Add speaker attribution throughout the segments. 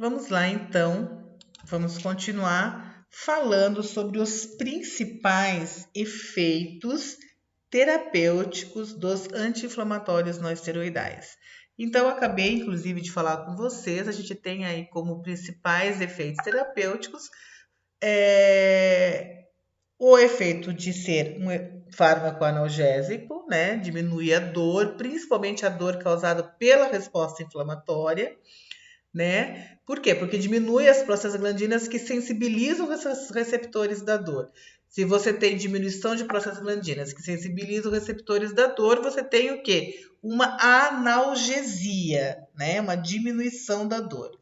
Speaker 1: Vamos lá, então. Vamos continuar falando sobre os principais efeitos terapêuticos dos anti-inflamatórios não esteroidais. Então, eu acabei, inclusive, de falar com vocês, a gente tem aí como principais efeitos terapêuticos o efeito de ser um fármaco analgésico, né? Diminui a dor, principalmente a dor causada pela resposta inflamatória, né? Por quê? Porque diminui as prostaglandinas que sensibilizam os receptores da dor. Se você tem diminuição de prostaglandinas que sensibilizam os receptores da dor, você tem o quê? Uma analgesia, né? Uma diminuição da dor.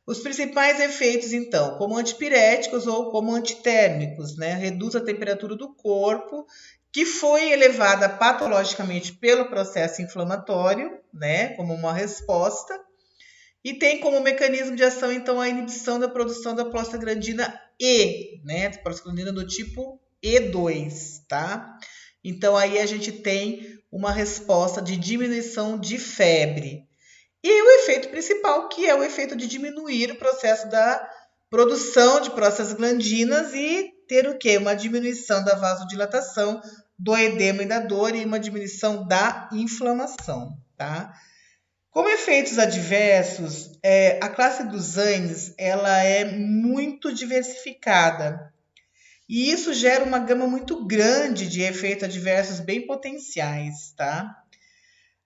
Speaker 1: Os principais efeitos, então, como antipiréticos ou como antitérmicos, né? Reduz a temperatura do corpo, que foi elevada patologicamente pelo processo inflamatório, né? Como uma resposta. E tem como mecanismo de ação, então, a inibição da produção da prostaglandina E, né? Prostaglandina do tipo E2, tá? Então, aí a gente tem uma resposta de diminuição de febre. E o efeito principal, que é o efeito de diminuir o processo da produção de prostaglandinas e ter o quê? Uma diminuição da vasodilatação, do edema e da dor e uma diminuição da inflamação, tá? Como efeitos adversos, a classe dos ANES ela é muito diversificada e isso gera uma gama muito grande de efeitos adversos bem potenciais, tá?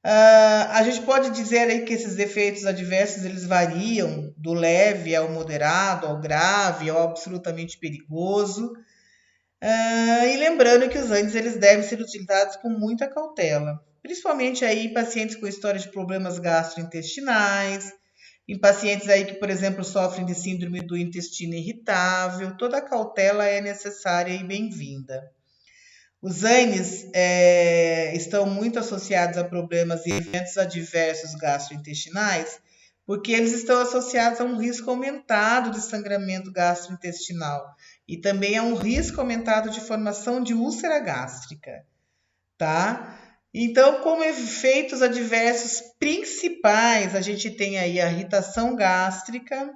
Speaker 1: A gente pode dizer aí que esses efeitos adversos eles variam do leve ao moderado, ao grave, ao absolutamente perigoso. E lembrando que os ANES eles devem ser utilizados com muita cautela, principalmente aí em pacientes com história de problemas gastrointestinais, em pacientes aí que, por exemplo, sofrem de síndrome do intestino irritável, toda a cautela é necessária e bem-vinda. Os ANES estão muito associados a problemas e eventos adversos gastrointestinais, porque eles estão associados a um risco aumentado de sangramento gastrointestinal e também a um risco aumentado de formação de úlcera gástrica, tá? Então, como efeitos adversos principais, a gente tem aí a irritação gástrica.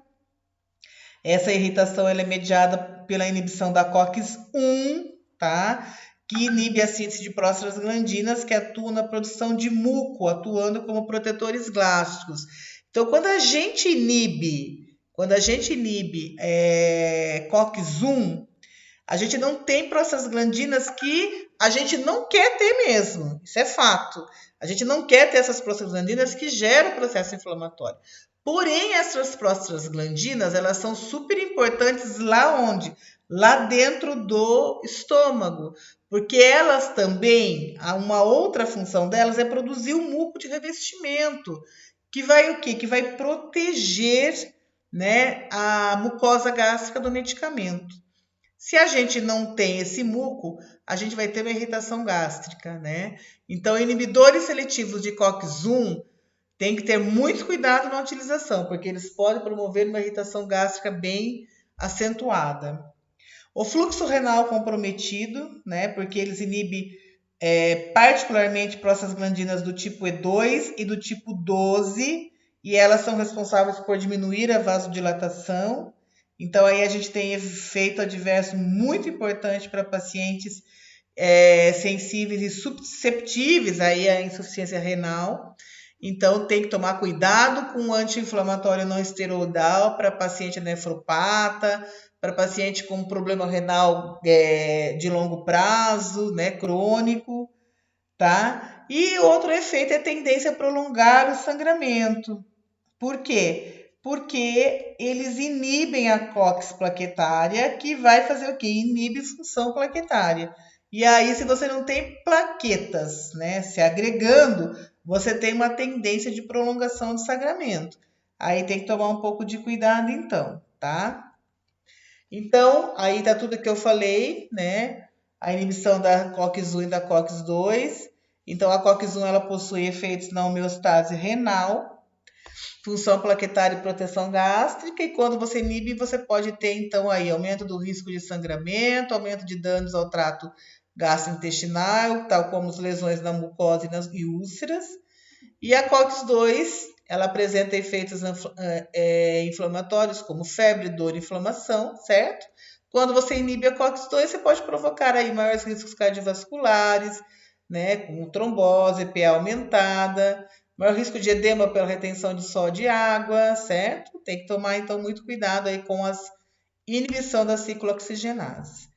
Speaker 1: Essa irritação ela é mediada pela inibição da COX-1, tá? Que inibe a síntese de prostaglandinas que atuam na produção de muco, atuando como protetores gástricos. Então, quando a gente inibe COX-1, a gente não tem prostaglandinas que a gente não quer ter mesmo. Isso é fato. A gente não quer ter essas prostaglandinas que geram o processo inflamatório. Porém, essas prostaglandinas, elas são super importantes lá onde? Lá dentro do estômago. Porque elas também, uma outra função delas é produzir o muco de revestimento, que vai o quê? Que vai proteger, né, a mucosa gástrica do medicamento. Se a gente não tem esse muco, a gente vai ter uma irritação gástrica, né? Então, inibidores seletivos de COX-1 tem que ter muito cuidado na utilização, porque eles podem promover uma irritação gástrica bem acentuada. O fluxo renal comprometido, né? Porque eles inibem particularmente prostaglandinas do tipo E2 e do tipo 12, e elas são responsáveis por diminuir a vasodilatação. Então, aí a gente tem efeito adverso muito importante para pacientes sensíveis e susceptíveis aí à insuficiência renal. Então, tem que tomar cuidado com o anti-inflamatório não esteroidal para paciente nefropata, para paciente com problema renal de longo prazo, né, crônico, tá? E outro efeito é a tendência a prolongar o sangramento. Por quê? Porque eles inibem a COX plaquetária, que vai fazer o quê? Inibe função plaquetária. E aí, se você não tem plaquetas, né, se agregando, você tem uma tendência de prolongação do sangramento. Aí tem que tomar um pouco de cuidado, então, tá? Então, aí tá tudo que eu falei, né? A inibição da COX-1 e da COX-2. Então, a COX-1 ela possui efeitos na homeostase renal, função plaquetária e proteção gástrica, e quando você inibe, você pode ter, então, aí aumento do risco de sangramento, aumento de danos ao trato gastrointestinal, tal como as lesões na mucosa e nas úlceras. E a COX-2, ela apresenta efeitos inflamatórios como febre, dor e inflamação, certo? Quando você inibe a COX-2, você pode provocar aí maiores riscos cardiovasculares, né, com trombose, PA aumentada, maior risco de edema pela retenção de sódio e água, certo? Tem que tomar, então, muito cuidado aí com a inibição da ciclooxigenase.